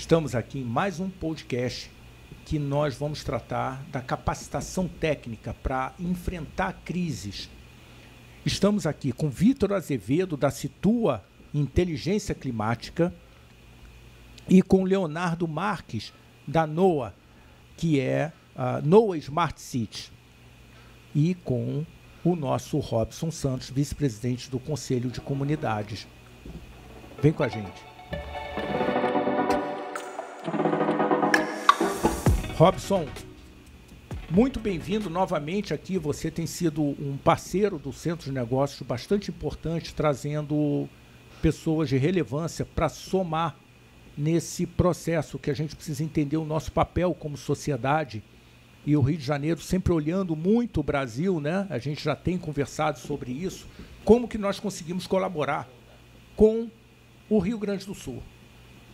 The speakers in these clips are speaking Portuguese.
Estamos aqui em mais um podcast que nós vamos tratar da capacitação técnica para enfrentar crises. Estamos aqui com Vitor Azevedo, da Situa Inteligência Climática, e com Leonardo Marques, da NOAA, que é a NOAA Smart City, e com o nosso Robson Santos, vice-presidente do Conselho de Comunidades. Vem com a gente. Robson, muito bem-vindo novamente aqui. Você tem sido um parceiro do Centro de Negócios bastante importante, trazendo pessoas de relevância para somar nesse processo que a gente precisa entender o nosso papel como sociedade. E o Rio de Janeiro sempre olhando muito o Brasil, né? A gente já tem conversado sobre isso. Como que nós conseguimos colaborar com o Rio Grande do Sul?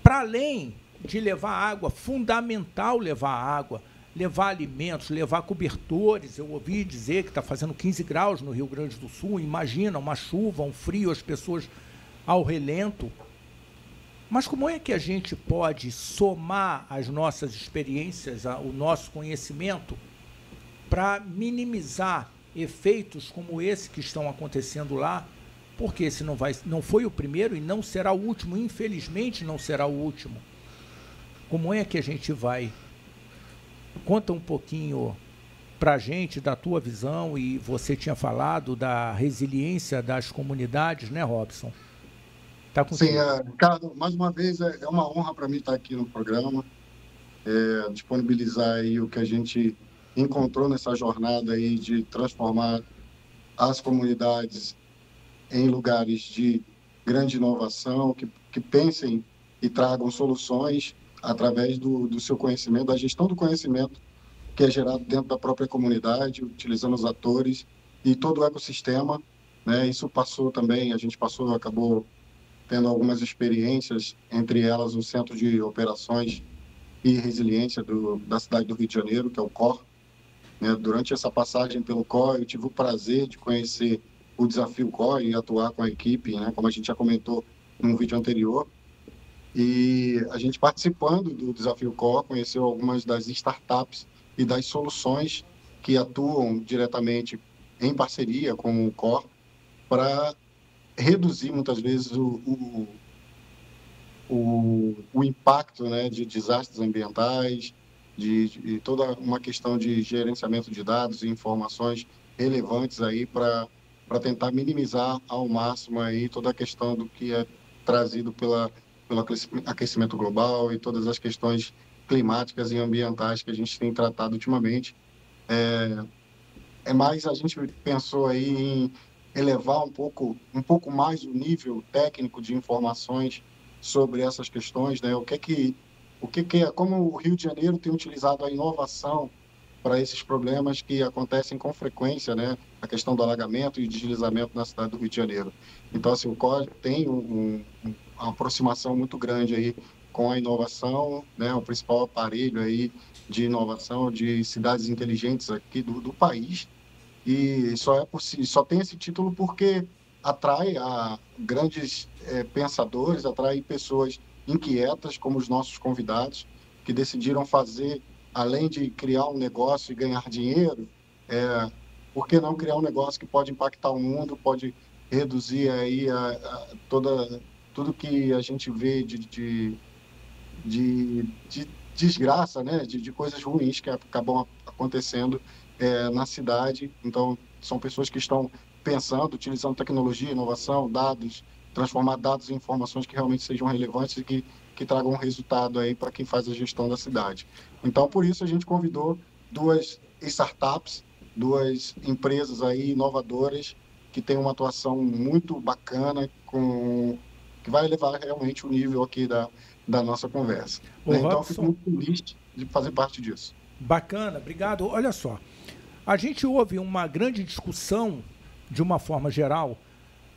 Para além de levar água, fundamental levar água, levar alimentos, levar cobertores. Eu ouvi dizer que está fazendo 15 graus no Rio Grande do Sul. Imagina uma chuva, um frio, as pessoas ao relento. Mas como é que a gente pode somar as nossas experiências, o nosso conhecimento, para minimizar efeitos como esse que estão acontecendo lá? Porque esse não foi o primeiro e não será o último, infelizmente não será o último. Como é que a gente vai? Conta um pouquinho para a gente da tua visão, e você tinha falado da resiliência das comunidades, né, Robson? Tá contigo. Sim, Ricardo, mais uma vez é uma honra para mim estar aqui no programa, disponibilizar aí o que a gente encontrou nessa jornada aí de transformar as comunidades em lugares de grande inovação, que pensem e tragam soluções através do seu conhecimento, da gestão do conhecimento que é gerado dentro da própria comunidade, utilizando os atores e todo o ecossistema, né? Isso passou também, acabou tendo algumas experiências, entre elas o Centro de Operações e Resiliência da cidade do Rio de Janeiro, que é o COR, né? Durante essa passagem pelo COR, eu tive o prazer de conhecer o Desafio COR e atuar com a equipe, né? Como a gente já comentou num vídeo anterior. E a gente, participando do Desafio COR, conheceu algumas das startups e das soluções que atuam diretamente em parceria com o COR para reduzir muitas vezes o impacto, né, de desastres ambientais, de toda uma questão de gerenciamento de dados e informações relevantes aí para tentar minimizar ao máximo aí toda a questão do que é trazido pelo aquecimento global e todas as questões climáticas e ambientais que a gente tem tratado ultimamente. Mais a gente pensou aí em elevar um pouco mais o nível técnico de informações sobre essas questões, né? Como o Rio de Janeiro tem utilizado a inovação para esses problemas que acontecem com frequência, né? A questão do alagamento e deslizamento na cidade do Rio de Janeiro. Então, assim, o COR tem uma aproximação muito grande aí com a inovação, né? O principal aparelho aí de inovação de cidades inteligentes aqui do país. E só tem esse título porque atrai a grandes pensadores, atrai pessoas inquietas, como os nossos convidados, que decidiram fazer, além de criar um negócio e ganhar dinheiro, por que não criar um negócio que pode impactar o mundo, pode reduzir aí tudo que a gente vê de desgraça, né? De coisas ruins que acabam acontecendo na cidade. Então, são pessoas que estão pensando, utilizando tecnologia, inovação, dados, transformar dados em informações que realmente sejam relevantes e que tragam um resultado aí para quem faz a gestão da cidade. Então, por isso, a gente convidou duas startups, duas empresas aí inovadoras que têm uma atuação muito bacana, que vai elevar realmente o nível aqui da nossa conversa. Ô, Então, Robson, fico muito feliz de fazer parte disso. Bacana, obrigado. Olha só, a gente ouve uma grande discussão, de uma forma geral,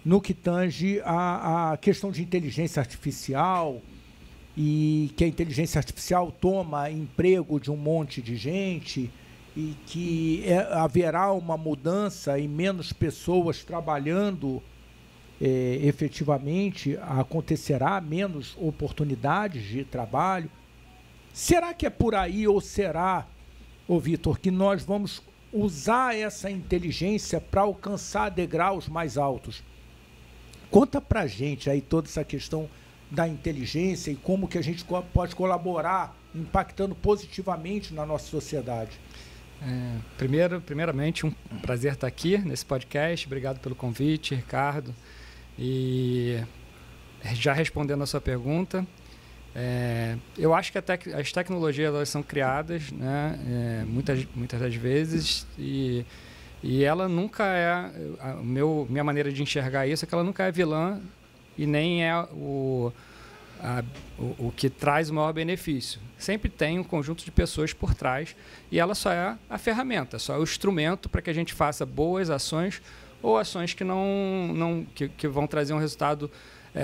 no que tange a questão de inteligência artificial, e que a inteligência artificial toma emprego de um monte de gente, e que haverá uma mudança e menos pessoas trabalhando efetivamente acontecerá menos oportunidades de trabalho? Será que é por aí ou será, Vitor, que nós vamos usar essa inteligência para alcançar degraus mais altos? Conta para a gente aí toda essa questão da inteligência e como que a gente pode colaborar, impactando positivamente na nossa sociedade. Primeiramente, um prazer estar aqui nesse podcast. Obrigado pelo convite, Ricardo. E já respondendo a sua pergunta, eu acho que as tecnologias elas são criadas, né, muitas das vezes, e ela nunca é, minha maneira de enxergar isso é que ela nunca é vilã e nem é o que traz o maior benefício. Sempre tem um conjunto de pessoas por trás e ela só é a ferramenta, só é o instrumento para que a gente faça boas ações ou ações que vão trazer um resultado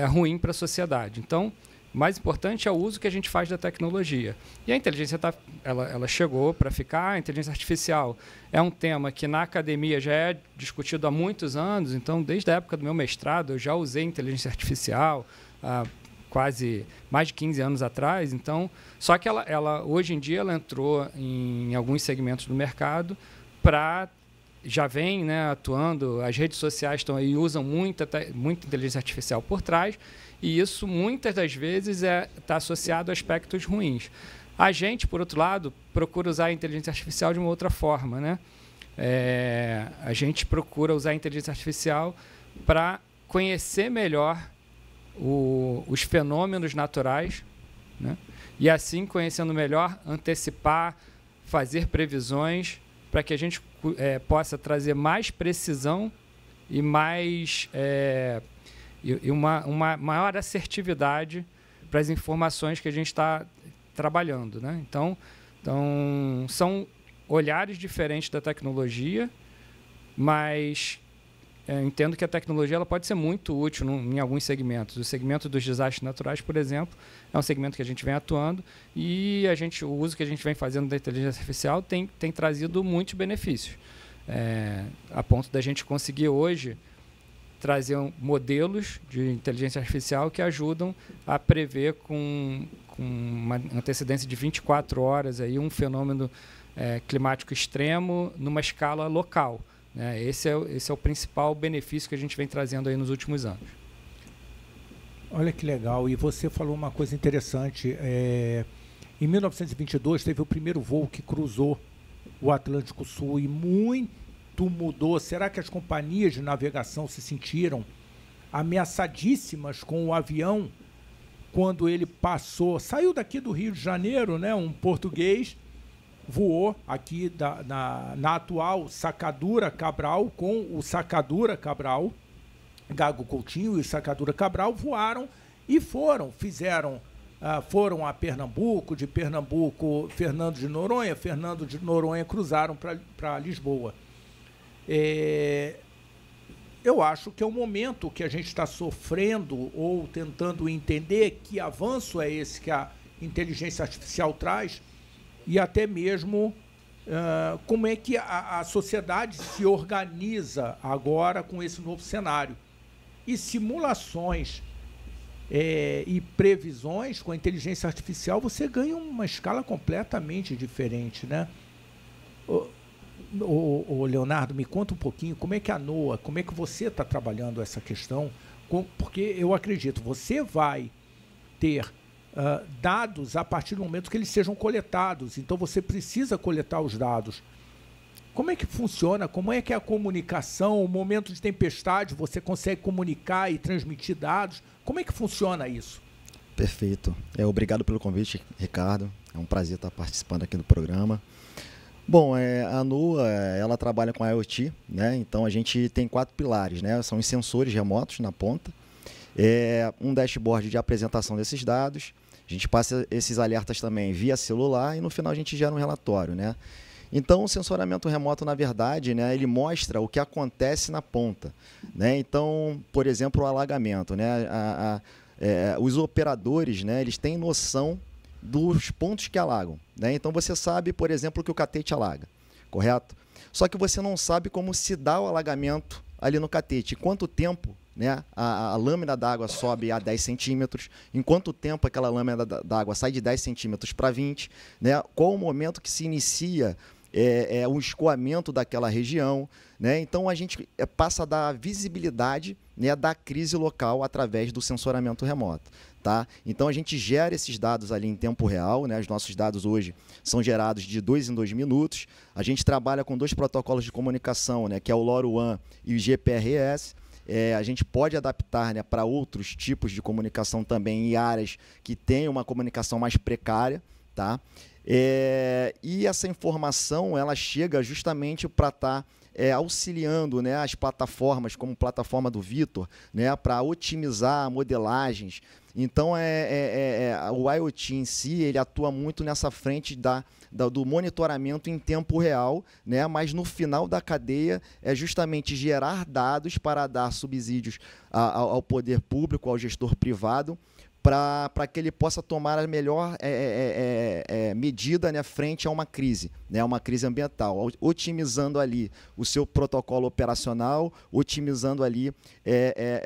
ruim para a sociedade. Então, o mais importante é o uso que a gente faz da tecnologia. E a inteligência ela chegou para ficar. A inteligência artificial é um tema que na academia já é discutido há muitos anos. Então, desde a época do meu mestrado, eu já usei inteligência artificial há quase mais de 15 anos atrás. Então, só que ela hoje em dia ela entrou em alguns segmentos do mercado já vem, né, atuando. As redes sociais estão aí, usam muita inteligência artificial por trás. E isso, muitas das vezes, está associado a aspectos ruins. A gente, por outro lado, procura usar a inteligência artificial de uma outra forma, né? A gente procura usar a inteligência artificial para conhecer melhor os fenômenos naturais, né? E, assim, conhecendo melhor, antecipar, fazer previsões para que a gente possa trazer mais precisão e mais... e uma maior assertividade para as informações que a gente está trabalhando, né? Então, são olhares diferentes da tecnologia, mas entendo que a tecnologia ela pode ser muito útil em alguns segmentos. O segmento dos desastres naturais, por exemplo, é um segmento que a gente vem atuando e o uso que a gente vem fazendo da inteligência artificial tem trazido muitos benefícios, a ponto da gente conseguir hoje trazer modelos de inteligência artificial que ajudam a prever com uma antecedência de 24 horas aí, um fenômeno climático extremo numa escala local, né? Esse é o principal benefício que a gente vem trazendo aí nos últimos anos. Olha que legal. E você falou uma coisa interessante. Em 1922 teve o primeiro voo que cruzou o Atlântico Sul e muito mudou. Será que as companhias de navegação se sentiram ameaçadíssimas com o avião quando ele saiu daqui do Rio de Janeiro, né? Um português voou aqui na atual Sacadura Cabral com o Sacadura Cabral, Gago Coutinho e Sacadura Cabral voaram e foram a Pernambuco, de Pernambuco Fernando de Noronha cruzaram para Lisboa. Eu acho que é um momento que a gente está sofrendo ou tentando entender que avanço é esse que a inteligência artificial traz e até mesmo como é que a sociedade se organiza agora com esse novo cenário. E simulações e previsões com a inteligência artificial, você ganha uma escala completamente diferente, né? Leonardo, me conta um pouquinho como é que a NOAA, como é que você está trabalhando essa questão, porque eu acredito, você vai ter dados a partir do momento que eles sejam coletados, então você precisa coletar os dados. Como é que funciona? Como é que é a comunicação? O momento de tempestade, você consegue comunicar e transmitir dados? Como é que funciona isso? Perfeito. Obrigado pelo convite, Ricardo. É um prazer estar participando aqui do programa. Bom, a NOAA, ela trabalha com IoT, né? Então a gente tem 4 pilares, né? São os sensores remotos na ponta, um dashboard de apresentação desses dados, a gente passa esses alertas também via celular e no final a gente gera um relatório, né? Então o sensoramento remoto, na verdade, né, ele mostra o que acontece na ponta, né? Então, por exemplo, o alagamento, né? Os operadores, né, eles têm noção dos pontos que alagam, né? Então você sabe, por exemplo, que o catete alaga, correto? Só que você não sabe como se dá o alagamento ali no catete, quanto tempo né, a lâmina d'água sobe a 10 centímetros, em quanto tempo aquela lâmina d'água sai de 10 centímetros para 20, né, qual o momento que se inicia o escoamento daquela região, né? Então a gente passa a dar visibilidade, né, da crise local através do sensoramento remoto. Tá? Então a gente gera esses dados ali em tempo real, né? Os nossos dados hoje são gerados de 2 em 2 minutos. A gente trabalha com 2 protocolos de comunicação, né, que é o LoRaWAN e o GPRS. A gente pode adaptar, né, para outros tipos de comunicação também em áreas que têm uma comunicação mais precária. Tá? E essa informação ela chega justamente para estar auxiliando, né, as plataformas, como a plataforma do Vitor, né, para otimizar modelagens. Então, o IoT em si ele atua muito nessa frente do monitoramento em tempo real, né, mas no final da cadeia é justamente gerar dados para dar subsídios ao poder público, ao gestor privado, para que ele possa tomar a melhor medida, né, frente a uma crise, né, uma crise ambiental, otimizando ali o seu protocolo operacional, otimizando ali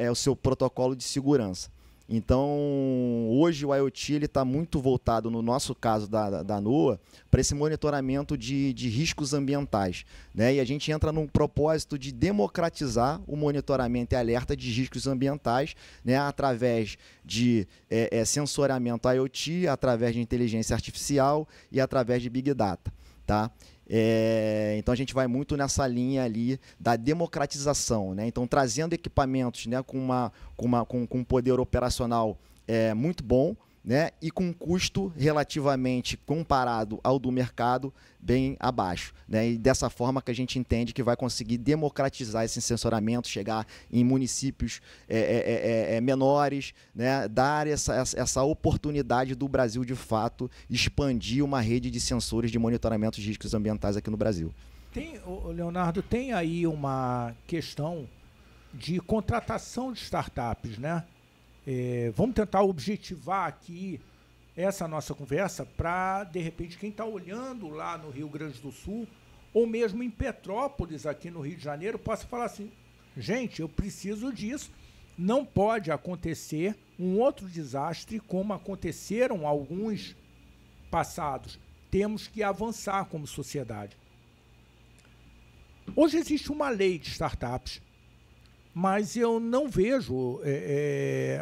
o seu protocolo de segurança. Então, hoje o IoT está muito voltado, no nosso caso da NOAA, para esse monitoramento de riscos ambientais, né? E a gente entra num propósito de democratizar o monitoramento e alerta de riscos ambientais, né, através de sensoriamento IoT, através de inteligência artificial e através de Big Data. Tá? Então a gente vai muito nessa linha ali da democratização, né? Então trazendo equipamentos, né, com um poder operacional muito bom, né, e com um custo relativamente comparado ao do mercado bem abaixo, né? E dessa forma que a gente entende que vai conseguir democratizar esse sensoramento, chegar em municípios menores, né? Dar essa oportunidade do Brasil de fato expandir uma rede de sensores de monitoramento de riscos ambientais aqui no Brasil. Leonardo, tem aí uma questão de contratação de startups, né? Vamos tentar objetivar aqui essa nossa conversa para, de repente, quem está olhando lá no Rio Grande do Sul, ou mesmo em Petrópolis, aqui no Rio de Janeiro, possa falar assim, gente, eu preciso disso, não pode acontecer um outro desastre como aconteceram alguns passados. Temos que avançar como sociedade. Hoje existe uma lei de startups, mas eu não vejo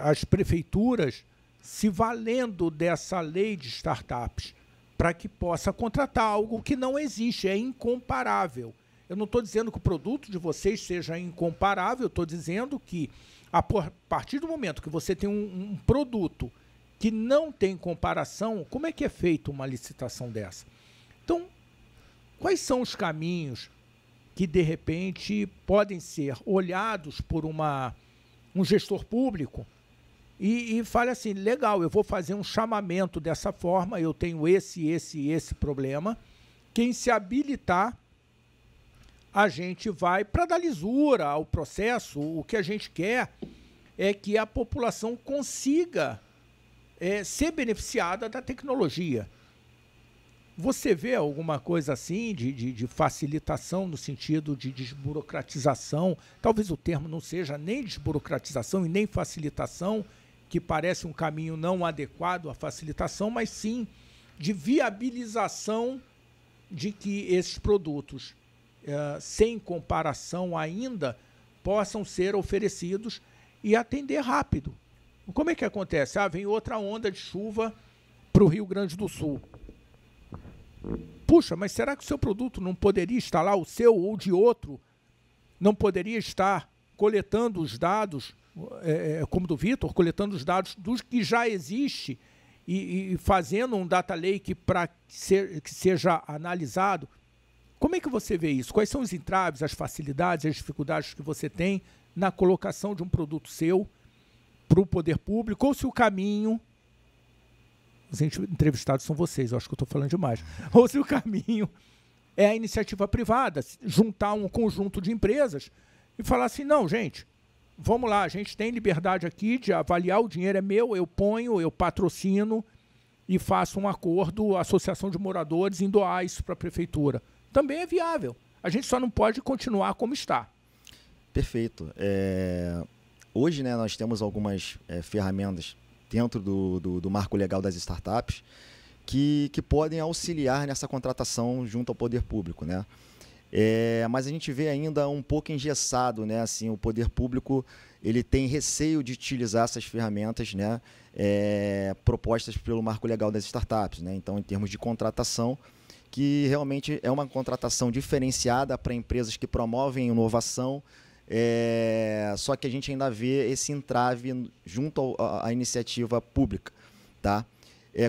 as prefeituras se valendo dessa lei de startups para que possa contratar algo que não existe, é incomparável. Eu não estou dizendo que o produto de vocês seja incomparável, eu estou dizendo que a partir do momento que você tem um produto que não tem comparação, como é que é feita uma licitação dessa? Então, quais são os caminhos que, de repente, podem ser olhados por um gestor público e fale assim, legal, eu vou fazer um chamamento dessa forma, eu tenho esse problema, quem se habilitar, a gente vai para dar lisura ao processo. O que a gente quer é que a população consiga ser beneficiada da tecnologia. Você vê alguma coisa assim de facilitação no sentido de desburocratização? Talvez o termo não seja nem desburocratização e nem facilitação, que parece um caminho não adequado à facilitação, mas sim de viabilização de que esses produtos, sem comparação ainda, possam ser oferecidos e atender rápido. Como é que acontece? Vem outra onda de chuva para o Rio Grande do Sul. Puxa, mas será que o seu produto não poderia estar lá, o seu ou de outro, não poderia estar coletando os dados, como do Vitor, coletando os dados dos que já existe e fazendo um data lake para que seja analisado? Como é que você vê isso? Quais são os entraves, as facilidades, as dificuldades que você tem na colocação de um produto seu para o poder público, ou se o caminho... Os entrevistados são vocês, eu acho que eu estou falando demais. Ou se o caminho é a iniciativa privada, juntar um conjunto de empresas e falar assim, não, gente, vamos lá, a gente tem liberdade aqui de avaliar, o dinheiro é meu, eu ponho, eu patrocino e faço um acordo, associação de moradores, em doar isso para a prefeitura. Também é viável. A gente só não pode continuar como está. Perfeito. hoje, né, nós temos algumas ferramentas dentro do marco legal das startups que podem auxiliar nessa contratação junto ao poder público, né? Mas a gente vê ainda um pouco engessado, né? Assim, o poder público ele tem receio de utilizar essas ferramentas, né? Propostas pelo marco legal das startups, né? Então, em termos de contratação, que realmente é uma contratação diferenciada para empresas que promovem inovação, só que a gente ainda vê esse entrave junto à iniciativa pública, tá?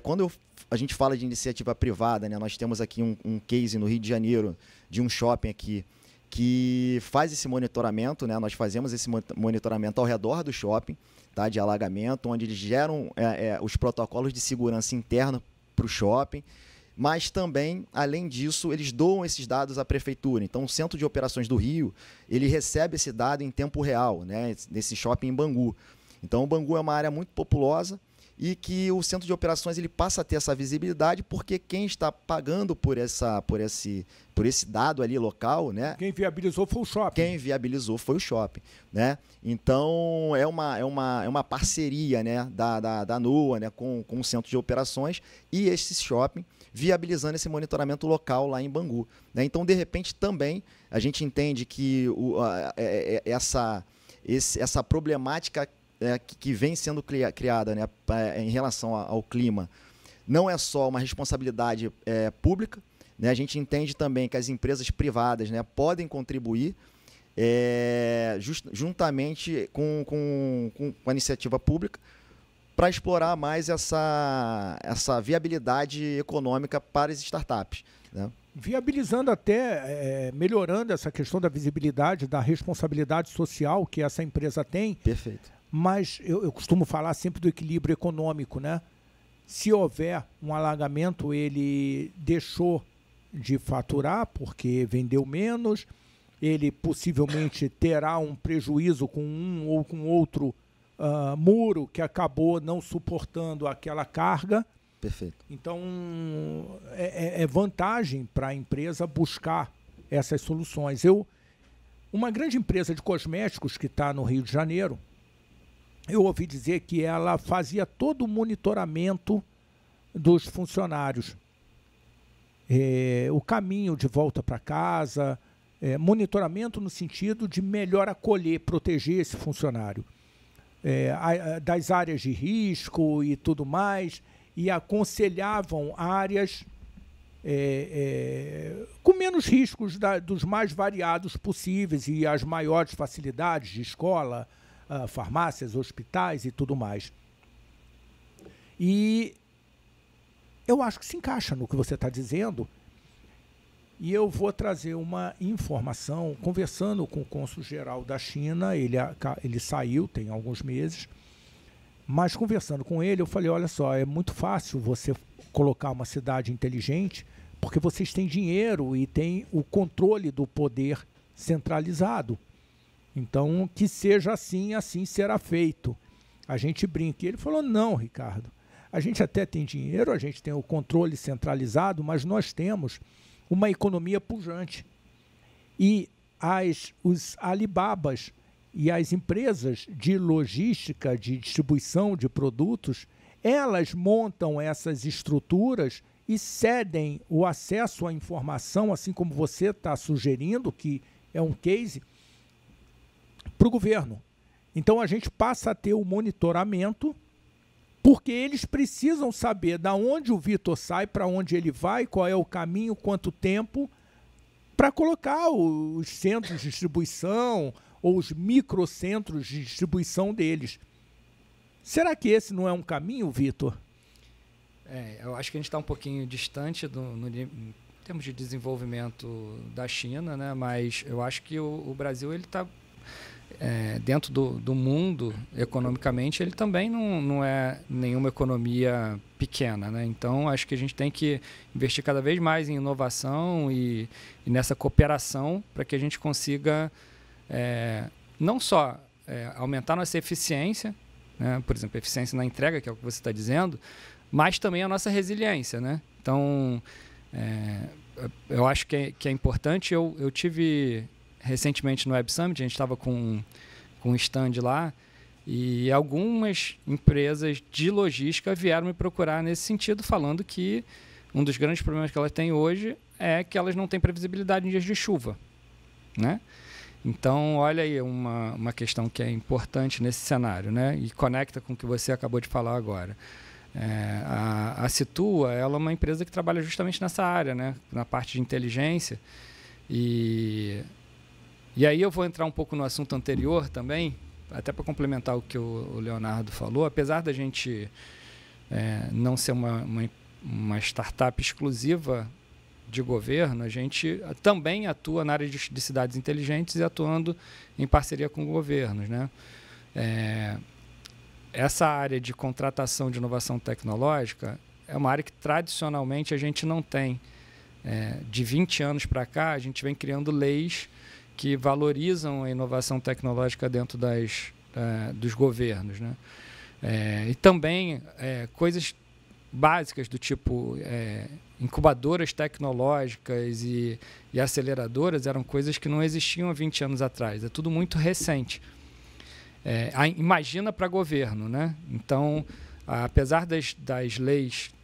Quando a gente fala de iniciativa privada, né, nós temos aqui um case no Rio de Janeiro de um shopping aqui que faz esse monitoramento, né? Nós fazemos esse monitoramento ao redor do shopping, tá? De alagamento, onde eles geram os protocolos de segurança interna para o shopping. Mas também, além disso, eles doam esses dados à prefeitura. Então, o Centro de Operações do Rio, ele recebe esse dado em tempo real, né, nesse shopping em Bangu. Então, o Bangu é uma área muito populosa e que o Centro de Operações ele passa a ter essa visibilidade porque quem está pagando por esse dado ali local, né? Quem viabilizou foi o shopping. Quem viabilizou foi o shopping, né? Então, é uma parceria, né, da NOA, né, com o Centro de Operações e esse shopping, viabilizando esse monitoramento local lá em Bangu, né? Então, de repente, também a gente entende que essa problemática que vem sendo criada, né, em relação ao clima não é só uma responsabilidade pública, né? A gente entende também que as empresas privadas, né, podem contribuir juntamente com a iniciativa pública para explorar mais essa viabilidade econômica para as startups, né? Viabilizando até, melhorando essa questão da visibilidade, da responsabilidade social que essa empresa tem. Perfeito. Mas eu costumo falar sempre do equilíbrio econômico, né? Se houver um alagamento, ele deixou de faturar porque vendeu menos, ele possivelmente terá um prejuízo com um ou com outro muro que acabou não suportando aquela carga. Perfeito. Então, é vantagem para a empresa buscar essas soluções. Uma grande empresa de cosméticos que está no Rio de Janeiro, eu ouvi dizer que ela fazia todo o monitoramento dos funcionários. O caminho de volta para casa, monitoramento no sentido de melhor acolher, proteger esse funcionário. Das áreas de risco e tudo mais, e aconselhavam áreas com menos riscos dos mais variados possíveis e as maiores facilidades de escola, farmácias, hospitais e tudo mais. E eu acho que se encaixa no que você está dizendo. E eu vou trazer uma informação, conversando com o cônsul-geral da China, ele saiu tem alguns meses, mas conversando com ele, eu falei, olha só, é muito fácil você colocar uma cidade inteligente, porque vocês têm dinheiro e têm o controle do poder centralizado. Então, que seja assim, assim será feito. A gente brinca. E ele falou, não, Ricardo, a gente até tem dinheiro, a gente tem o controle centralizado, mas nós temos uma economia pujante. E os Alibabas e as empresas de logística, de distribuição de produtos, elas montam essas estruturas e cedem o acesso à informação, assim como você está sugerindo, que é um case, para o governo. Então a gente passa a ter o monitoramento, porque eles precisam saber de onde o Vitor sai, para onde ele vai, qual é o caminho, quanto tempo, para colocar os centros de distribuição ou os microcentros de distribuição deles. Será que esse não é um caminho, Vitor? Eu acho que a gente está um pouquinho distante em termos de desenvolvimento da China, né? Mas eu acho que o Brasil está dentro do mundo, economicamente, ele também não é nenhuma economia pequena, né? Então, acho que a gente tem que investir cada vez mais em inovação e nessa cooperação para que a gente consiga não só aumentar nossa eficiência, né? Por exemplo, eficiência na entrega, que é o que você está dizendo, mas também a nossa resiliência, né? Então, eu acho que é importante. Eu tive recentemente no Web Summit, a gente estava com um stand lá, E algumas empresas de logística vieram me procurar nesse sentido, falando que um dos grandes problemas que elas têm hoje é que elas não têm previsibilidade em dias de chuva, né? Então, olha aí uma questão que é importante nesse cenário, né? E conecta com o que você acabou de falar agora. A Situa, ela é uma empresa que trabalha justamente nessa área, né? Na parte de inteligência. E aí eu vou entrar um pouco no assunto anterior também, até para complementar o que o Leonardo falou. Apesar da gente não ser uma startup exclusiva de governo, a gente também atua na área de cidades inteligentes e atuando em parceria com governos, né? Essa área de contratação de inovação tecnológica é uma área que tradicionalmente a gente não tem. De 20 anos para cá, a gente vem criando leis que valorizam a inovação tecnológica dentro dos governos, né? E também coisas básicas do tipo incubadoras tecnológicas e aceleradoras eram coisas que não existiam há 20 anos atrás. É tudo muito recente. Imagina para governo, né? Então, apesar das leis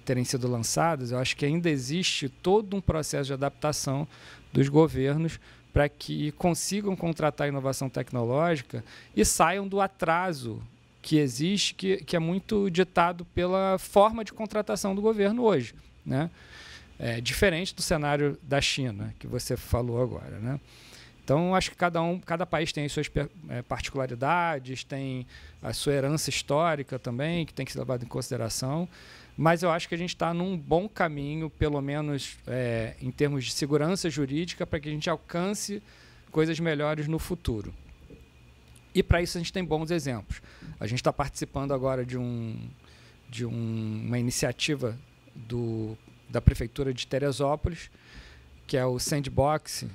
terem sido lançadas, eu acho que ainda existe todo um processo de adaptação dos governos para que consigam contratar inovação tecnológica e saiam do atraso que existe, que é muito ditado pela forma de contratação do governo hoje, né? Diferente do cenário da China, que você falou agora, né? Então, acho que cada país tem as suas particularidades, tem a sua herança histórica também, que tem que ser levada em consideração, mas eu acho que a gente está num bom caminho, pelo menos em termos de segurança jurídica, para que a gente alcance coisas melhores no futuro. E para isso a gente tem bons exemplos. A gente está participando agora de uma iniciativa da Prefeitura de Teresópolis, que é o Sandbox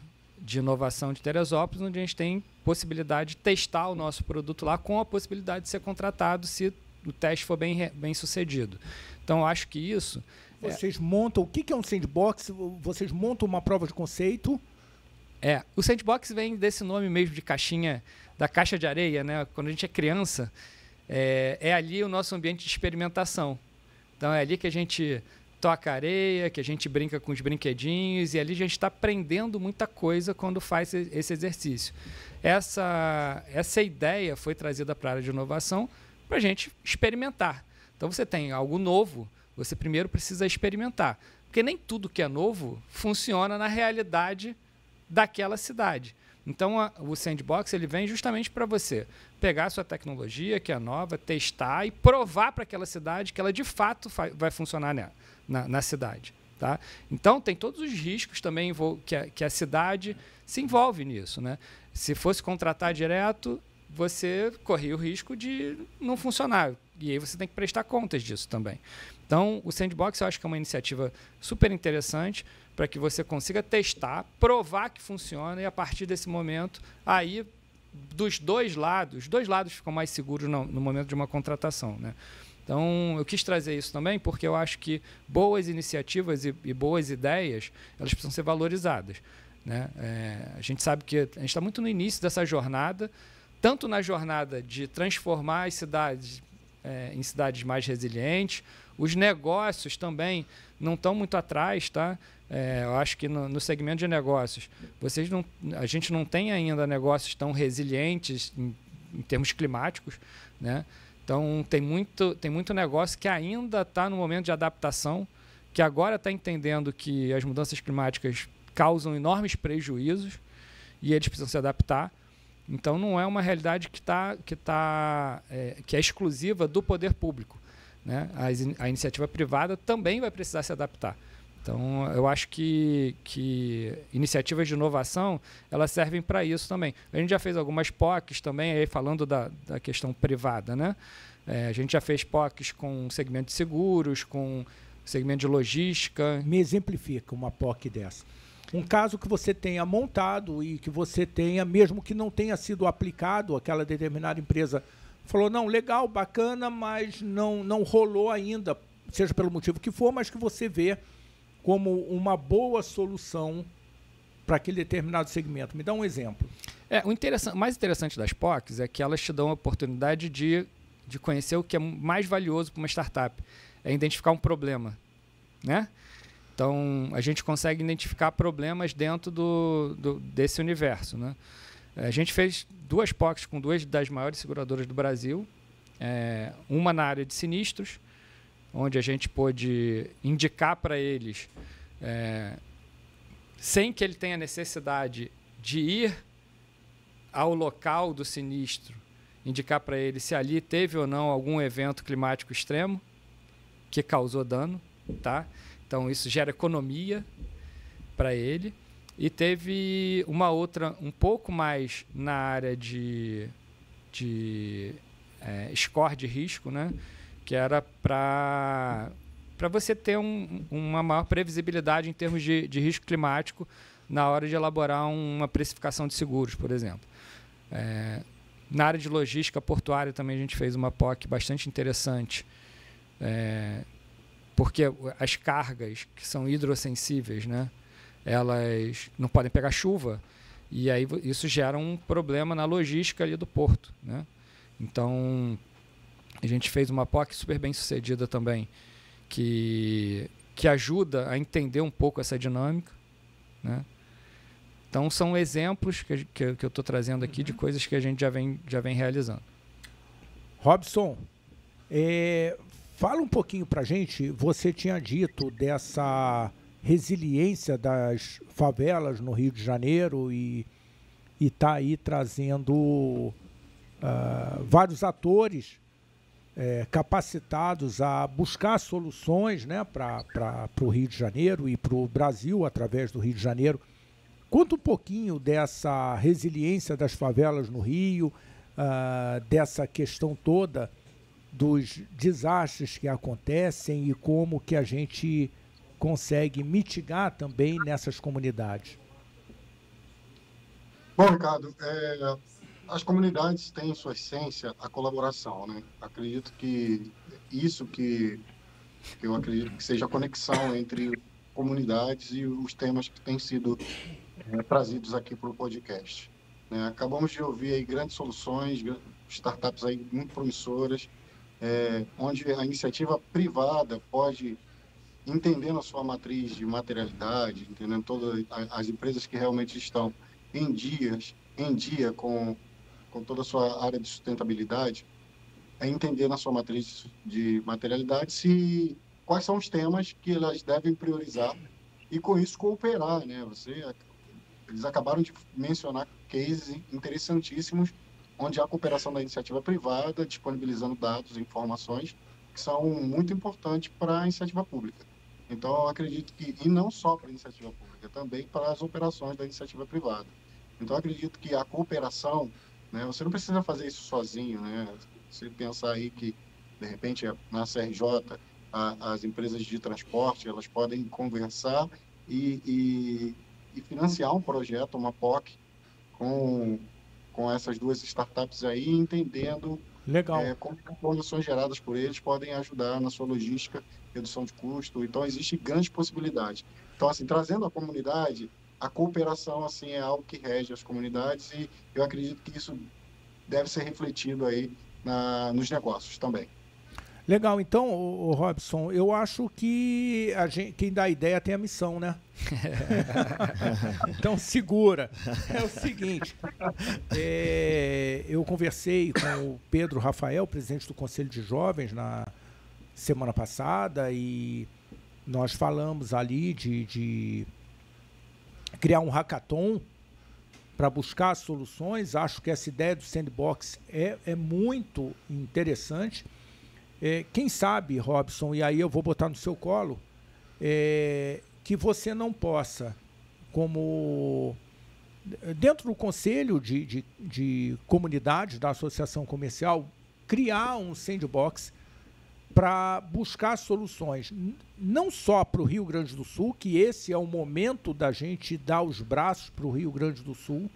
de Inovação de Teresópolis, onde a gente tem possibilidade de testar o nosso produto lá com a possibilidade de ser contratado se o teste for bem sucedido. Então, eu acho que isso... Vocês montam... O que é um sandbox? Vocês montam uma prova de conceito? O sandbox vem desse nome mesmo de caixinha, da caixa de areia, né? Quando a gente é criança, é ali o nosso ambiente de experimentação. Então, é ali que a gente toca areia, que a gente brinca com os brinquedinhos, e ali a gente está aprendendo muita coisa quando faz esse exercício. Essa ideia foi trazida para a área de inovação para a gente experimentar. Então, você tem algo novo, você primeiro precisa experimentar. Porque nem tudo que é novo funciona na realidade daquela cidade. Então, o Sandbox ele vem justamente para você pegar a sua tecnologia, que é nova, testar e provar para aquela cidade que ela, de fato, vai funcionar na cidade. Tá? Então, tem todos os riscos também que a cidade se envolve nisso, né? Se fosse contratar direto, você corria o risco de não funcionar. E aí você tem que prestar contas disso também. Então, o Sandbox eu acho que é uma iniciativa super interessante para que você consiga testar, provar que funciona e, a partir desse momento, aí, dos dois lados ficam mais seguros no momento de uma contratação, né? Então, eu quis trazer isso também porque eu acho que boas iniciativas e boas ideias, elas precisam ser valorizadas, né? A gente sabe que a gente está muito no início dessa jornada, tanto na jornada de transformar as cidades em cidades mais resilientes. Os negócios também não estão muito atrás, tá? Eu acho que no segmento de negócios, a gente não tem ainda negócios tão resilientes em termos climáticos, né? Então, tem muito negócio que ainda está no momento de adaptação, que agora está entendendo que as mudanças climáticas causam enormes prejuízos e eles precisam se adaptar. Então, não é uma realidade que é exclusiva do poder público, né? A iniciativa privada também vai precisar se adaptar. Então, eu acho que iniciativas de inovação elas servem para isso também. A gente já fez algumas POCs também, aí falando da questão privada, né? A gente já fez POCs com segmento de seguros, com segmento de logística. Me exemplifica uma POC dessa. Um caso que você tenha montado e que você tenha, mesmo que não tenha sido aplicado, aquela determinada empresa falou, não, legal, bacana, mas não rolou ainda, seja pelo motivo que for, mas que você vê como uma boa solução para aquele determinado segmento. Me dá um exemplo. O mais interessante das POCs é que elas te dão a oportunidade de conhecer o que é mais valioso para uma startup. É identificar um problema, né? Então, a gente consegue identificar problemas dentro desse universo, né? A gente fez 2 POCs com 2 das maiores seguradoras do Brasil, uma na área de sinistros, onde a gente pôde indicar para eles, sem que ele tenha necessidade de ir ao local do sinistro, indicar para ele se ali teve ou não algum evento climático extremo que causou dano, tá? Então, isso gera economia para ele. E teve uma outra, um pouco mais na área de score de risco, né? Que era para você ter uma maior previsibilidade em termos de risco climático na hora de elaborar uma precificação de seguros, por exemplo. Na área de logística portuária também a gente fez uma POC bastante interessante, porque as cargas que são hidrossensíveis, né, elas não podem pegar chuva, e aí isso gera um problema na logística ali do porto, né? Então, a gente fez uma POC super bem sucedida também, que ajuda a entender um pouco essa dinâmica, né? Então, são exemplos que eu estou trazendo aqui de coisas que a gente já vem realizando. Robson, fala um pouquinho para a gente. Você tinha dito dessa resiliência das favelas no Rio de Janeiro e está aí trazendo vários atores capacitados a buscar soluções, né, para o Rio de Janeiro e para o Brasil através do Rio de Janeiro. Conta um pouquinho dessa resiliência das favelas no Rio, dessa questão toda dos desastres que acontecem e como que a gente consegue mitigar também nessas comunidades. Bom, Ricardo, as comunidades têm em sua essência a colaboração, né? Acredito que isso eu acredito que seja a conexão entre comunidades e os temas que têm sido trazidos aqui para o podcast. Acabamos de ouvir aí grandes soluções, startups aí muito promissoras, onde a iniciativa privada pode, entendendo a sua matriz de materialidade, entendendo todas as empresas que realmente estão em dia com toda a sua área de sustentabilidade, entender na sua matriz de materialidade quais são os temas que elas devem priorizar e, com isso, cooperar, né? Eles acabaram de mencionar cases interessantíssimos onde há cooperação da iniciativa privada, disponibilizando dados e informações que são muito importantes para a iniciativa pública. Então, eu acredito que, e não só para a iniciativa pública, também para as operações da iniciativa privada. Então, eu acredito que a cooperação, né, você não precisa fazer isso sozinho, né? Você pensar aí que, de repente, na CRJ, as empresas de transporte, elas podem conversar e financiar um projeto, uma POC, com essas 2 startups aí, entendendo como as informações geradas por eles podem ajudar na sua logística, redução de custo. Então, existe grandes possibilidades. Então, assim, trazendo a comunidade, a cooperação, assim, é algo que rege as comunidades e eu acredito que isso deve ser refletido aí nos negócios também. Legal, então, Robson, eu acho que quem dá a ideia tem a missão, né? Então, segura. É o seguinte, eu conversei com o Pedro Rafael, presidente do Conselho de Jovens, na semana passada, e nós falamos ali de criar um hackathon para buscar soluções. Acho que essa ideia do sandbox é muito interessante. Quem sabe, Robson, e aí eu vou botar no seu colo, que você não possa, como dentro do conselho de comunidades da associação comercial, criar um sandbox para buscar soluções, não só para o Rio Grande do Sul, que esse é o momento da gente dar os braços para o Rio Grande do Sul,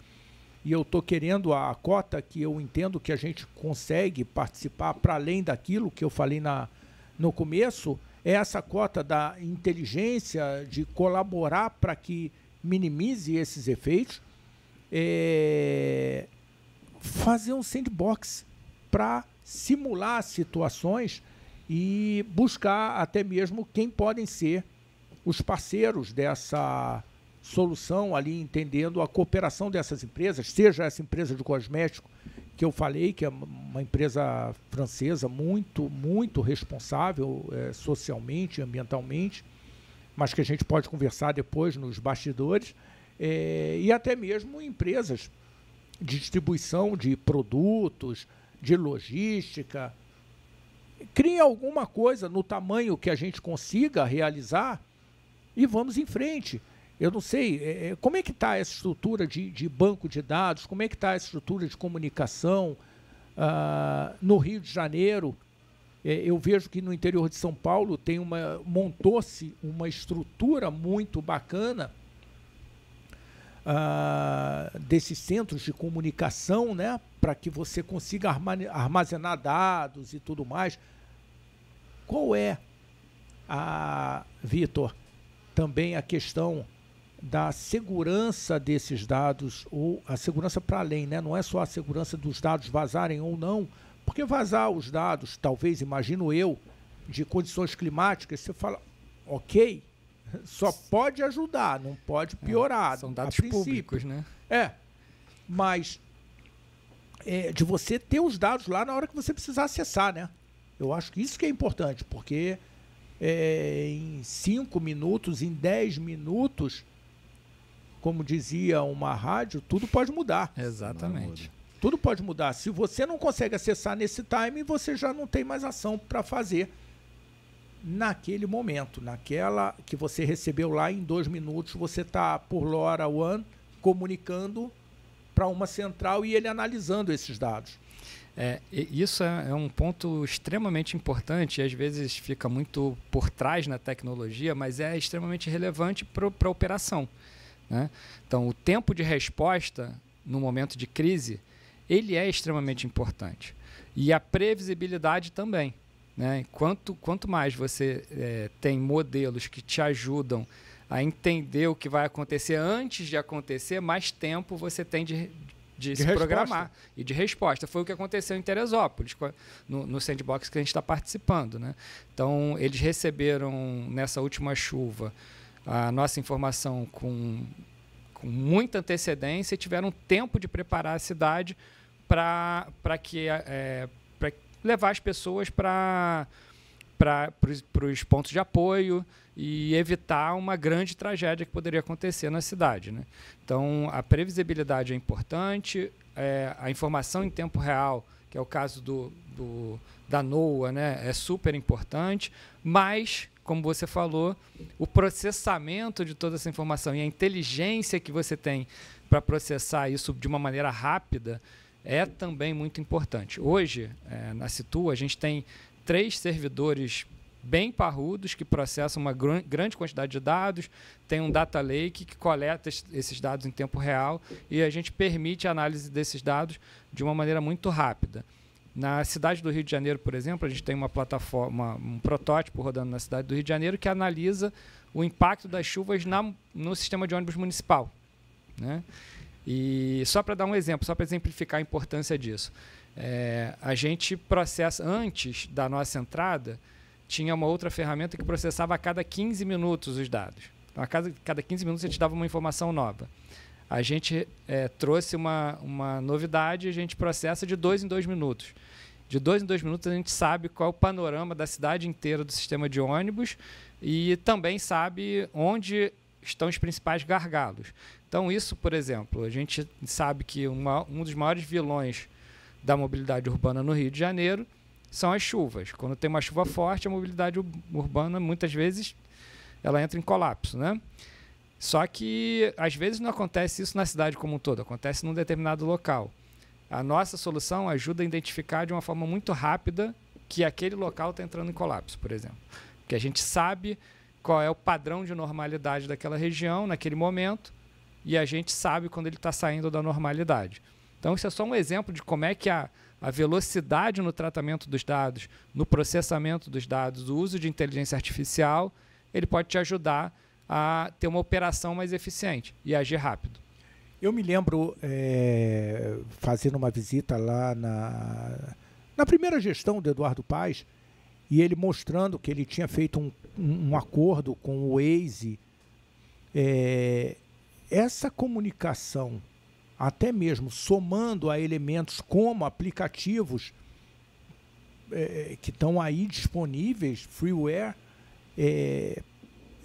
e eu estou querendo a cota que eu entendo que a gente consegue participar para além daquilo que eu falei no começo, é essa cota da inteligência, de colaborar para que minimize esses efeitos. fazer um sandbox para simular situações e buscar até mesmo quem podem ser os parceiros dessa solução ali, entendendo a cooperação dessas empresas, seja essa empresa de cosmético que eu falei, que é uma empresa francesa muito, muito responsável socialmente e ambientalmente, mas que a gente pode conversar depois nos bastidores, e até mesmo empresas de distribuição de produtos, de logística. Crie alguma coisa no tamanho que a gente consiga realizar e vamos em frente. Eu não sei, como é que está essa estrutura de banco de dados, como é que está essa estrutura de comunicação no Rio de Janeiro. Eu vejo que no interior de São Paulo montou-se uma estrutura muito bacana desses centros de comunicação, né, para que você consiga armazenar dados e tudo mais. Qual é, Vitor, também a questão da segurança desses dados, ou a segurança para além, né? Não é só a segurança dos dados vazarem ou não, porque vazar os dados, talvez, imagino eu, de condições climáticas, você fala, ok, só pode ajudar, não pode piorar. São dados públicos, né? Mas de você ter os dados lá na hora que você precisar acessar, né? Eu acho que isso que é importante, porque em 5 minutos, em 10 minutos, como dizia uma rádio, tudo pode mudar. Exatamente. Tudo pode mudar. Se você não consegue acessar nesse time, você já não tem mais ação para fazer naquele momento. Naquela que você recebeu lá em 2 minutos, você está por LoRaWAN comunicando para uma central e ele analisando esses dados. Isso é um ponto extremamente importante e às vezes fica muito por trás na tecnologia, mas é extremamente relevante para a operação, né? Então, o tempo de resposta no momento de crise, ele é extremamente importante. E a previsibilidade também, né? Quanto mais você tem modelos que te ajudam a entender o que vai acontecer antes de acontecer, mais tempo você tem de se programar e de resposta. Foi o que aconteceu em Teresópolis, no sandbox que a gente está participando, né? Então, eles receberam, nessa última chuva, a nossa informação com muita antecedência e tiveram tempo de preparar a cidade para levar as pessoas para os pontos de apoio e evitar uma grande tragédia que poderia acontecer na cidade, né? Então, a previsibilidade é importante, a informação em tempo real, que é o caso da NOAA, né, é super importante, mas, como você falou, o processamento de toda essa informação e a inteligência que você tem para processar isso de uma maneira rápida é também muito importante. Hoje, na Situa, a gente tem 3 servidores bem parrudos que processam uma grande quantidade de dados, tem um data lake que coleta esses dados em tempo real e a gente permite a análise desses dados de uma maneira muito rápida. Na cidade do Rio de Janeiro, por exemplo, a gente tem uma plataforma, um protótipo rodando na cidade do Rio de Janeiro que analisa o impacto das chuvas no sistema de ônibus municipal, né? E só para dar um exemplo, só para exemplificar a importância disso, a gente processa, antes da nossa entrada, tinha uma outra ferramenta que processava a cada 15 minutos os dados. Então, a cada 15 minutos a gente dava uma informação nova. A gente trouxe uma novidade, a gente processa de 2 em 2 minutos. De 2 em 2 minutos a gente sabe qual é o panorama da cidade inteira do sistema de ônibus e também sabe onde estão os principais gargalos. Então, isso, por exemplo, a gente sabe que um dos maiores vilões da mobilidade urbana no Rio de Janeiro são as chuvas. Quando tem uma chuva forte, a mobilidade urbana, muitas vezes, ela entra em colapso, né? Só que, às vezes, não acontece isso na cidade como um todo, acontece num determinado local. A nossa solução ajuda a identificar de uma forma muito rápida que aquele local está entrando em colapso, por exemplo. Porque a gente sabe qual é o padrão de normalidade daquela região naquele momento e a gente sabe quando ele está saindo da normalidade. Então, isso é só um exemplo de como é que a velocidade no tratamento dos dados, no processamento dos dados, o uso de inteligência artificial, ele pode te ajudar a ter uma operação mais eficiente e agir rápido. Eu me lembro fazendo uma visita lá na primeira gestão do Eduardo Paes, e ele mostrando que ele tinha feito um acordo com o Waze. Essa comunicação, até mesmo somando a elementos como aplicativos que estão aí disponíveis, freeware,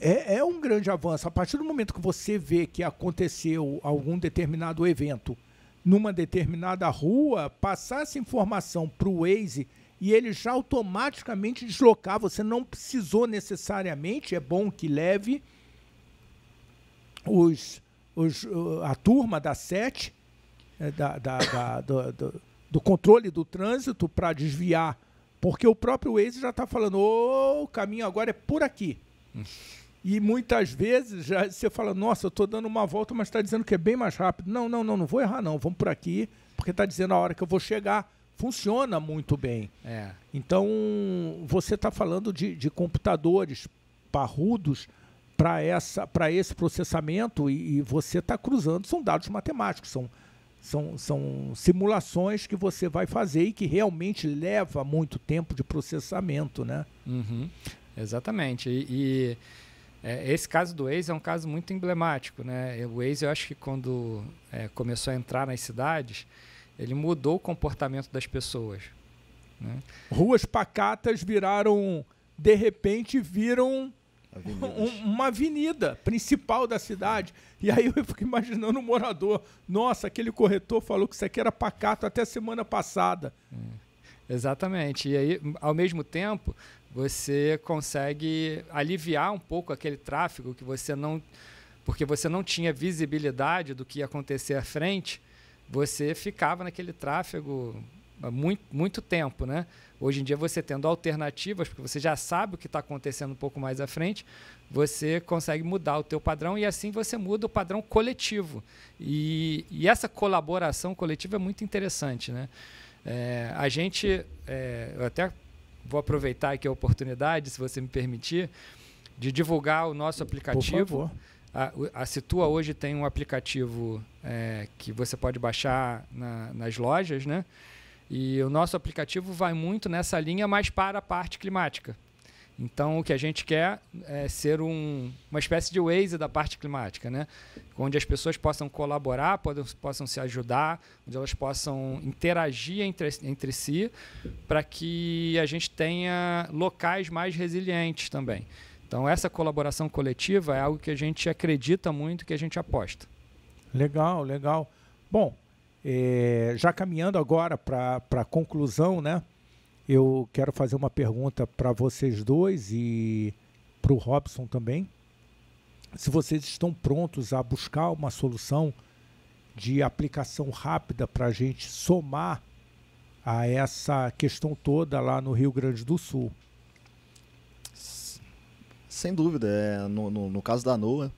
é um grande avanço. A partir do momento que você vê que aconteceu algum determinado evento numa determinada rua, passar essa informação para o Waze e ele já automaticamente deslocar, você não precisou necessariamente, é bom que leve a turma da SET, do controle do trânsito, para desviar, porque o próprio Waze já está falando, o caminho agora é por aqui. E muitas vezes já você fala, nossa, eu estou dando uma volta, mas está dizendo que é bem mais rápido. Não vou errar não, vamos por aqui, porque está dizendo a hora que eu vou chegar. Funciona muito bem. Então, você está falando de computadores parrudos para esse processamento e você está cruzando, são dados matemáticos, são simulações que você vai fazer e que realmente leva muito tempo de processamento, né? Exatamente. Esse caso do Waze é um caso muito emblemático, né? O Waze, eu acho que quando começou a entrar nas cidades, ele mudou o comportamento das pessoas, né? Ruas pacatas de repente viram uma avenida principal da cidade. E aí eu fico imaginando o morador, nossa, aquele corretor falou que isso aqui era pacato até semana passada. Exatamente. E aí, ao mesmo tempo, você consegue aliviar um pouco aquele tráfego que porque você não tinha visibilidade do que ia acontecer à frente, você ficava naquele tráfego há muito tempo, né? Hoje em dia, você tendo alternativas, porque você já sabe o que está acontecendo um pouco mais à frente, você consegue mudar o teu padrão e assim você muda o padrão coletivo. E essa colaboração coletiva é muito interessante, né? Eu até vou aproveitar aqui a oportunidade, se você me permitir, de divulgar o nosso aplicativo. Por favor. A Situa hoje tem um aplicativo que você pode baixar nas lojas, né? E o nosso aplicativo vai muito nessa linha, mas para a parte climática. Então, o que a gente quer é ser uma espécie de Waze da parte climática, né? Onde as pessoas possam colaborar, possam se ajudar, onde elas possam interagir entre si, para que a gente tenha locais mais resilientes também. Então, essa colaboração coletiva é algo que a gente acredita muito, que a gente aposta. Legal, legal. Bom, já caminhando agora para a conclusão, né? Eu quero fazer uma pergunta para vocês dois e para o Robson também. Se vocês estão prontos a buscar uma solução de aplicação rápida para a gente somar a essa questão toda lá no Rio Grande do Sul. Sem dúvida. No caso da NOAA,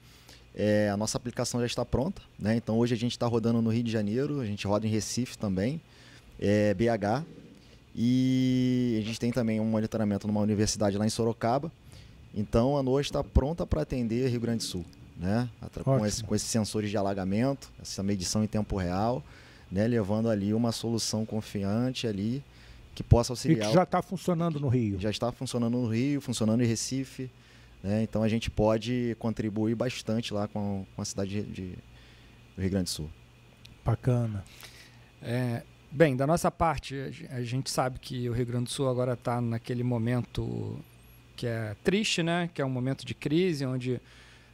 a nossa aplicação já está pronta, né? Então hoje a gente está rodando no Rio de Janeiro, a gente roda em Recife também, BH, e a gente tem também um monitoramento numa universidade lá em Sorocaba. Então a NOAA está pronta para atender Rio Grande do Sul, né? Com esses sensores de alagamento, essa medição em tempo real, né? Levando ali uma solução confiante ali que possa auxiliar. E que já está funcionando no Rio. Já está funcionando no Rio, funcionando em Recife. Então a gente pode contribuir bastante lá com a cidade do Rio Grande do Sul. Bacana. Bem, da nossa parte, a gente sabe que o Rio Grande do Sul agora está naquele momento que é triste, né? Que é um momento de crise, onde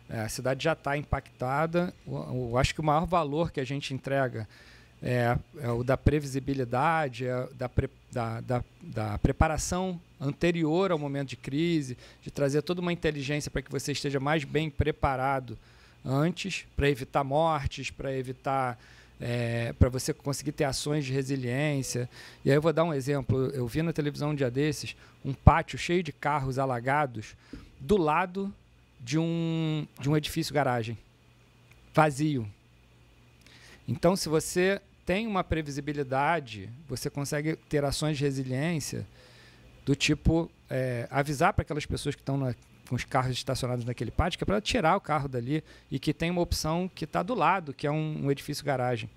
a cidade já está impactada. Eu acho que o maior valor que a gente entrega é o da previsibilidade, da preparação anterior ao momento de crise, de trazer toda uma inteligência para que você esteja mais bem preparado antes, para evitar mortes, para evitar para você conseguir ter ações de resiliência. E aí eu vou dar um exemplo. Eu vi na televisão um dia desses um pátio cheio de carros alagados do lado de um edifício garagem, vazio. Então, se você tem uma previsibilidade, você consegue ter ações de resiliência do tipo avisar para aquelas pessoas que estão com os carros estacionados naquele pátio, que é para tirar o carro dali e que tem uma opção que está do lado, que é um edifício garagem,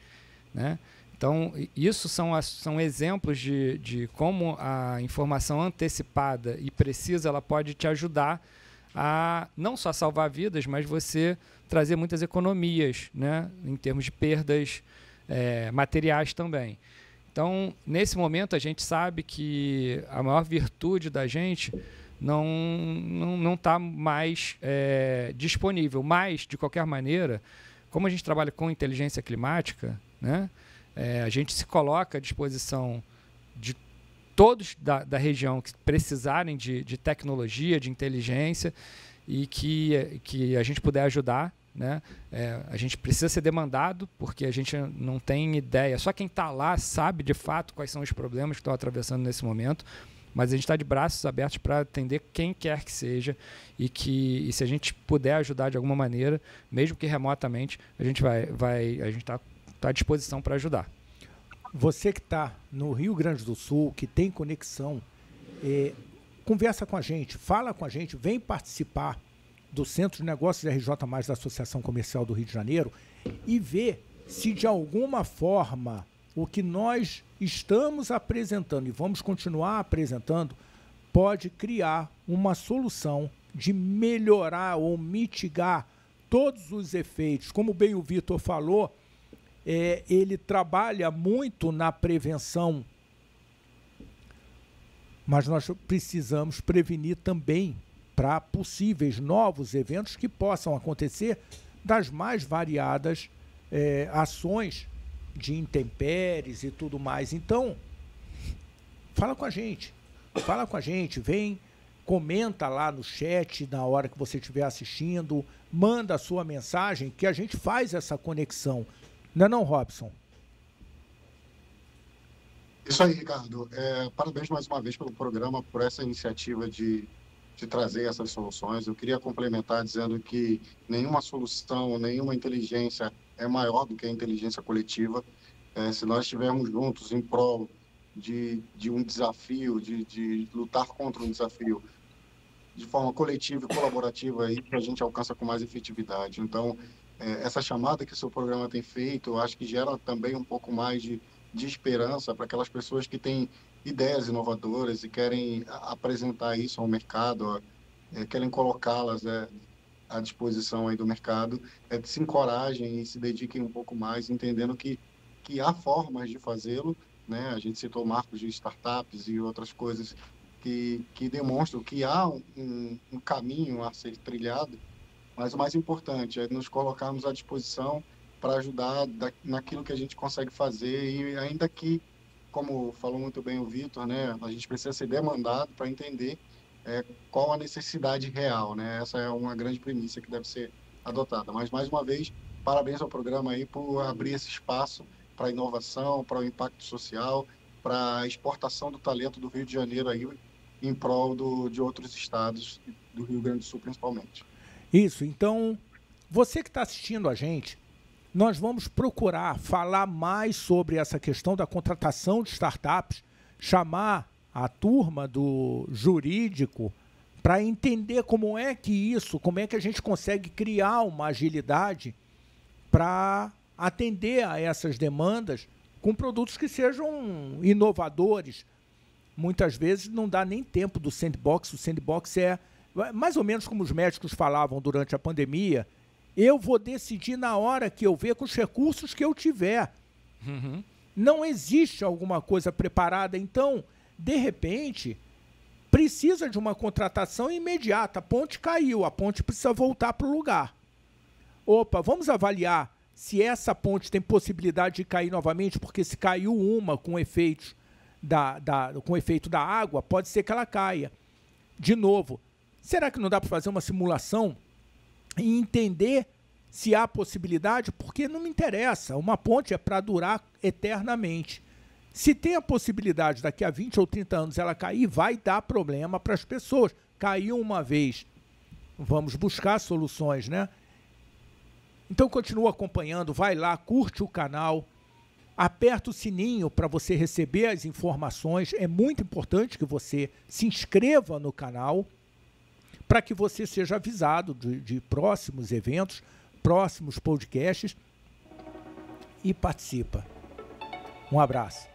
né? Então, isso são exemplos de como a informação antecipada e precisa ela pode te ajudar a não só salvar vidas, mas você trazer muitas economias, né, em termos de perdas materiais também. Então, nesse momento, a gente sabe que a maior virtude da gente não está mais disponível. Mas, de qualquer maneira, como a gente trabalha com inteligência climática, né, a gente se coloca à disposição de todos da região que precisarem de tecnologia, de inteligência e que a gente puder ajudar, né? A gente precisa ser demandado porque a gente não tem ideia. Só quem está lá sabe de fato quais são os problemas que estão atravessando nesse momento, mas a gente está de braços abertos para atender quem quer que seja e se a gente puder ajudar de alguma maneira, mesmo que remotamente, a gente está à disposição para ajudar. Você que está no Rio Grande do Sul, que tem conexão, conversa com a gente, fala com a gente, vem participar do Centro de Negócios RJ+, da Associação Comercial do Rio de Janeiro, e vê se de alguma forma o que nós estamos apresentando e vamos continuar apresentando pode criar uma solução de melhorar ou mitigar todos os efeitos. Como bem o Vitor falou, ele trabalha muito na prevenção, mas nós precisamos prevenir também para possíveis novos eventos que possam acontecer das mais variadas ações de intempéries e tudo mais. Então, fala com a gente, vem, comenta lá no chat na hora que você estiver assistindo, manda a sua mensagem que a gente faz essa conexão. Não, Robson? Isso aí, Ricardo. Parabéns mais uma vez pelo programa, por essa iniciativa de trazer essas soluções. Eu queria complementar dizendo que nenhuma solução, nenhuma inteligência é maior do que a inteligência coletiva. Se nós estivermos juntos em prol de um desafio, de lutar contra um desafio de forma coletiva e colaborativa, aí a gente alcança com mais efetividade. Então, essa chamada que o seu programa tem feito, eu acho que gera também um pouco mais de esperança para aquelas pessoas que têm ideias inovadoras e querem apresentar isso ao mercado, querem colocá-las à disposição aí do mercado, se encorajem e se dediquem um pouco mais, entendendo que há formas de fazê-lo, né? A gente citou marcos de startups e outras coisas que demonstram que há um caminho a ser trilhado, mas o mais importante é nos colocarmos à disposição para ajudar naquilo que a gente consegue fazer e ainda que, como falou muito bem o Vitor, né, a gente precisa ser demandado para entender qual a necessidade real, né? Essa é uma grande premissa que deve ser adotada. Mas, mais uma vez, parabéns ao programa aí por abrir esse espaço para a inovação, para o impacto social, para a exportação do talento do Rio de Janeiro aí em prol de outros estados, do Rio Grande do Sul principalmente. Isso, então, você que está assistindo a gente, nós vamos procurar falar mais sobre essa questão da contratação de startups, chamar a turma do jurídico para entender como é que a gente consegue criar uma agilidade para atender a essas demandas com produtos que sejam inovadores. Muitas vezes não dá nem tempo do sandbox. O sandbox é mais ou menos como os médicos falavam durante a pandemia. Eu vou decidir na hora que eu ver, com os recursos que eu tiver. Uhum. Não existe alguma coisa preparada. Então, de repente, precisa de uma contratação imediata. A ponte caiu, a ponte precisa voltar para o lugar. Opa, vamos avaliar se essa ponte tem possibilidade de cair novamente, porque se caiu uma com efeitos com efeito da água, pode ser que ela caia. De novo, será que não dá para fazer uma simulação e entender se há possibilidade? Porque não me interessa, uma ponte é para durar eternamente. Se tem a possibilidade daqui a 20 ou 30 anos ela cair, vai dar problema para as pessoas. Caiu uma vez, vamos buscar soluções, né? Então continua acompanhando, vai lá, curte o canal, aperta o sininho para você receber as informações. É muito importante que você se inscreva no canal para que você seja avisado de próximos eventos, próximos podcasts e participa. Um abraço.